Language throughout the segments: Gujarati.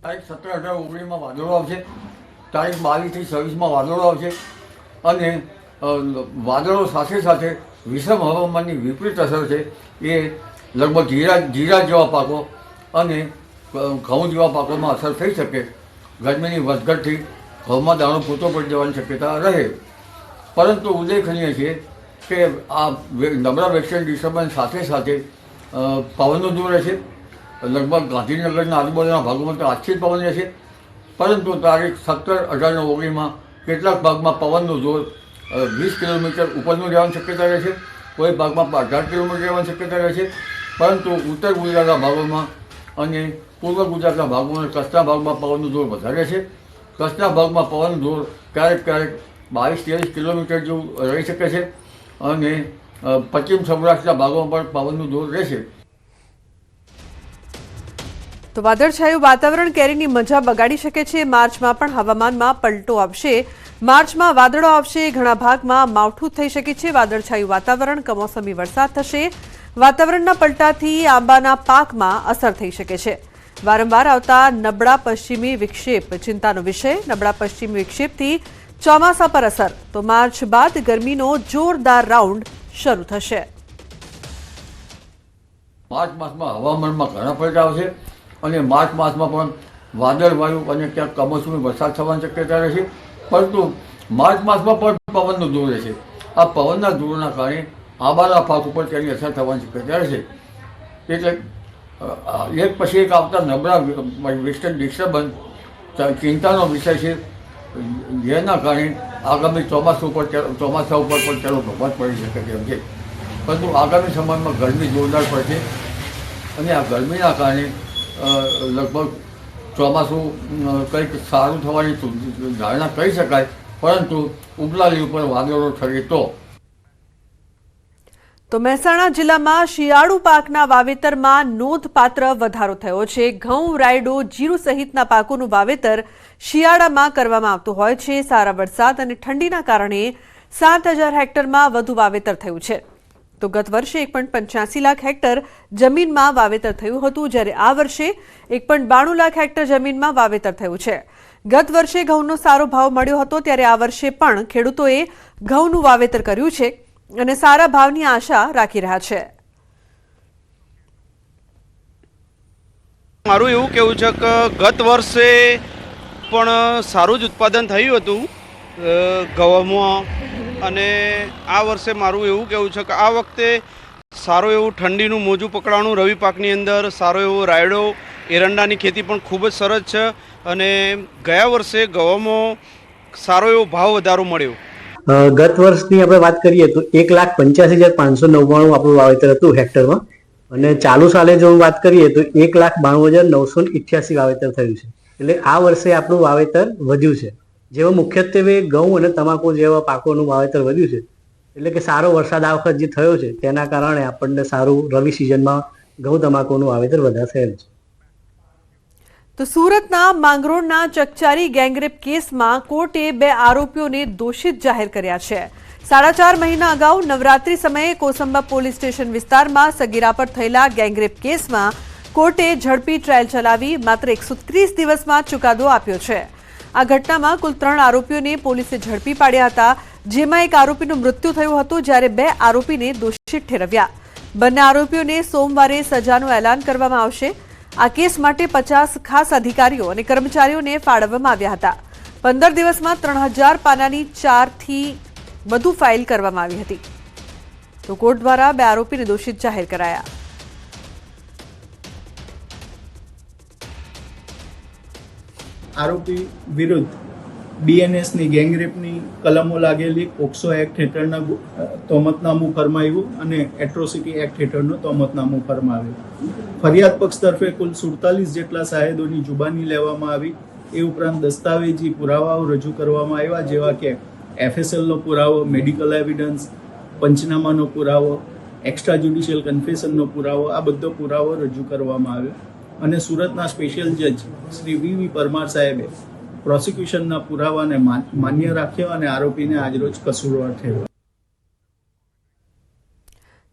તારીખ 17-18-19 વાદળો આવશે, તારીખ 22 થી 26 વાદળો આવશે અને વાદળો સાથે સાથે વિષમ હવામાનની વિપરીત અસર છે એ લગભગ જીરા જેવા પાકો અને ઘઉં જેવા પાકોમાં અસર થઈ શકે. ગરમીની વધઘટથી ઘઉંમાં દાણો પૂરતો પડી જવાની શક્યતા રહે. પરંતુ ઉલ્લેખનીય છે કે આ નબળા વેસ્ટર્ન ડિસ્ટર્બન્સ સાથે સાથે પવનનો જોર રહેશે. લગભગ ગાંધીનગરના આજુબાજુના ભાગોમાં તો આજથી જ પવન રહેશે, પરંતુ તારીખ 17-18-19 કેટલાક ભાગમાં પવનનું જોર 20 કિલોમીટર ઉપરનું રહેવાની શક્યતા રહેશે. કોઈ ભાગમાં 18 કિલોમીટર રહેવાની શક્યતા રહેશે. પરંતુ ઉત્તર ગુજરાતના ભાગોમાં અને પૂર્વ ગુજરાતના ભાગોમાં અને કચ્છના ભાગમાં પવનનું જોર વધારે છે. કચ્છના ભાગમાં પવનનું જોર ક્યારેક 22-23 કિલોમીટર જેવું રહી શકે છે અને પશ્ચિમ સૌરાષ્ટ્રના ભાગોમાં પણ પવનનું જોર રહેશે. તો વાદળછાયું વાતાવરણ કેરીની મજા બગાડી શકે છે. માર્ચમાં પણ હવામાનમાં પલટો આવશે. માર્ચમાં વાદળો આવશે, ઘણા ભાગમાં માવઠું થઈ શકે છે. વાદળછાયું વાતાવરણ, કમોસમી વરસાદ થશે. વાતાવરણના પલટાથી આંબાના પાકમાં અસર થઈ શકે છે. વારંવાર આવતા નબળા પશ્ચિમી વિક્ષેપ ચિંતાનો વિષય. નબળા પશ્ચિમી વિક્ષેપથી ચોમાસા પર અસર. તો માર્ચ બાદ ગરમીનો જોરદાર રાઉન્ડ શરૂ થશે. માર્ચ માસમાં હવામાનમાં ઘણા પલટા આવશે અને માર્ચ માસમાં પણ વાદળવાયુ અને ક્યાંક કમોસમી વરસાદ થવાની શક્યતા રહેશે. પરંતુ માર્ચ માસમાં પણ પવનનો જોર રહેશે. આ પવનના જોરના કારણે આંબાના પાક ઉપર તેની અસર થવાની શક્યતા રહેશે. એટલે એક પછી એક આવતા નબળા વેસ્ટર્ન ડિસ્ટર્બન્સ ચિંતાનો વિષય છે, જેના કારણે આગામી ચોમાસા ઉપર પણ તેનો પ્રભાવ પડી શકે તેમ છે. પરંતુ આગામી સમયમાં ગરમી જોરદાર પડશે અને આ ગરમીના કારણે લગભગ ચોમાસું કંઈક સારું થવાની ધારણા કરી શકાય, પરંતુ ઉપલાલી ઉપર વાદળો ઠરે તો મહેસાણા જિલ્લામાં શિયાળુ પાકના વાવેતરમાં નોંધપાત્ર વધારો થયો છે. ઘઉં, રાયડો, જીરું સહિતના પાકોનું વાવેતર શિયાળામાં કરવામાં આવતું હોય છે. સારા વરસાદ અને ઠંડીના કારણે 7,000 હેક્ટરમાં વધુ વાવેતર થયું છે. તો ગત વર્ષે 1.85 લાખ હેક્ટર જમીનમાં વાવેતર થયું હતું, જ્યારે આ વર્ષે 1.92 લાખ હેક્ટર જમીનમાં વાવેતર થયું છે. ગત વર્ષે ઘઉંનો સારો ભાવ મળ્યો હતો, ત્યારે આ વર્ષે પણ ખેડૂતોએ ઘઉંનું વાવેતર કર્યું છે અને સારા ભાવની આશા રાખી રહ્યા છે. મારું એવું કહેવું છે કે ગત વર્ષે પણ સારું જ ઉત્પાદન થયું હતું ઘઉંમાં, અને આ વર્ષે મારું એવું કહેવું છે કે આ વખતે સારું એવું ઠંડીનું મોજું પકડાણું રવિ પાકની અંદર. સારો એવો રાયડો, એરંડાની ખેતી પણ ખૂબ જ સરસ છે અને ગયા વર્ષે ઘઉંમાં સારો એવો ભાવ વધારો મળ્યો. ગત વર્ષની આપણે વાત કરીએ તો 1,85,599 આપણું વાવેતર હતું હેક્ટરમાં, અને ચાલુ સાલે જો વાત કરીએ તો 1,92,988 વાવેતર થયું છે. એટલે આ વર્ષે આપણું વાવેતર વધ્યું છે, જેમાં મુખ્યત્વે ઘઉં અને તમાકુ જેવા પાકોનું વાવેતર વધ્યું છે. એટલે કે સારો વરસાદ આ વખત જે થયો છે તેના કારણે આપણને સારું રવિ સિઝનમાં ઘઉં તમાકુનું વાવેતર વધારે થયેલ છે. તો સુરતના માંગરોળના ચકચારી ગેંગરેપ કેસમાં કોર્ટે 2 આરોપીઓને દોષિત જાહેર કર્યા છે. 4.5 મહિના અગાઉ નવરાત્રી સમયે કોસંબા પોલીસ સ્ટેશન વિસ્તારમાં સગીરા પર થયેલા ગેંગરેપ કેસમાં કોર્ટે ઝડપી ટ્રાયલ ચલાવી માત્ર 130 દિવસમાં ચુકાદો આપ્યો છે. આ ઘટનામાં કુલ 3 આરોપીઓને પોલીસે ઝડપી પાડ્યા હતા, જેમાં એક આરોપીનું મૃત્યુ થયું હતું, જ્યારે 2 આરોપીને દોષિત ઠેરવ્યા. બંને આરોપીઓને સોમવારે સજાનું એલાન કરવામાં આવશે. આ કેસ માટે 50 ખાસ અધિકારીઓ અને કર્મચારીઓને ફાળવવામાં આવ્યા હતા. 15 દિવસમાં 3000 પાનાની 4 થી વધુ ફાઇલ કરવામાં આવી હતી. તો કોર્ટ દ્વારા 2 આરોપીને દોષિત જાહેર કરાયા. આરોપી વિરુદ્ધ બીએનએસની ગેંગરેપની કલમો લાગેલી, પોક્સો એક્ટ હેઠળના તોમતનામું ફરમાવ્યું અને એટ્રોસિટી એક્ટ હેઠળનું તોમતનામું ફરમાવ્યું. ફરિયાદ પક્ષ તરફે કુલ 47 જેટલા શાહેદોની જુબાની લેવામાં આવી. એ ઉપરાંત દસ્તાવેજી પુરાવાઓ રજૂ કરવામાં આવ્યા, જેવા કે એફએસએલનો પુરાવો, મેડિકલ એવિડન્સ, પંચનામાનો પુરાવો, એક્સ્ટ્રા જ્યુડિશિયલ કન્ફેશનનો પુરાવો, આ બધો પુરાવો રજૂ કરવામાં આવ્યો. અને સુરતના સ્પેશિયલ જજ શ્રી વી પરમાર સાહેબે પ્રોસિક્યુશનના પુરાવાને માન્ય રાખ્યો અને આરોપીને આજરોજ કસૂરવાર ઠેરવ્યો.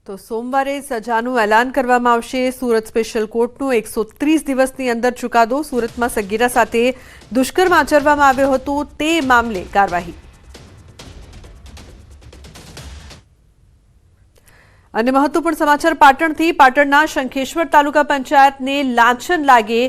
તો સોમવારે સજાનું એલાન કરવામાં આવશે. સુરત સ્પેશિયલ કોર્ટનો 130 દિવસની અંદર ચુકાદો. સુરતમાં સગીરા સાથે દુષ્કર્મ આચરવામાં આવ્યો હતો તે મામલે કાર્યવાહી. અને મહત્વપૂર્ણ સમાચાર પાટણથી. પાટણના શંખેશ્વર તાલુકા પંચાયતને લાંછન લાગે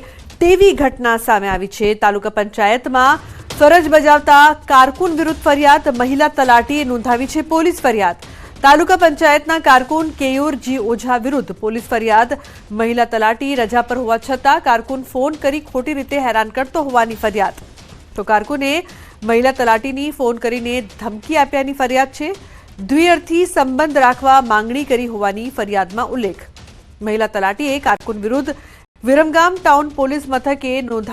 તેવી ઘટના સામે આવી છે. તાલુકા પંચાયતમાં ફરજ બજાવતા કારકુન વિરુદ્ધ ફરિયાદ. મહિલા તલાટીએ નોંધાવી છે પોલીસ ફરિયાદ. તાલુકા પંચાયતના કારકુન કેયુર જી ઓઝા વિરુદ્ધ પોલીસ ફરિયાદ. મહિલા તલાટી રજા પર હોવા છતાં કારકુન ફોન કરી ખોટી રીતે હેરાન કરતો હોવાની ફરિયાદ. તો કારકુને મહિલા તલાટીની ફોન કરીને ધમકી આપ્યાની ફરિયાદ છે. દ્વિઅર્થી સંબંધ રાખવા માંગણી કરી હોવાની ફરિયાદમાં ઉલ્લેખ. મહિલા તલાટીએ કારકુન વિરુદ્ધ વિરમગામ ટાઉન પોલીસ મથકે નોંધાવી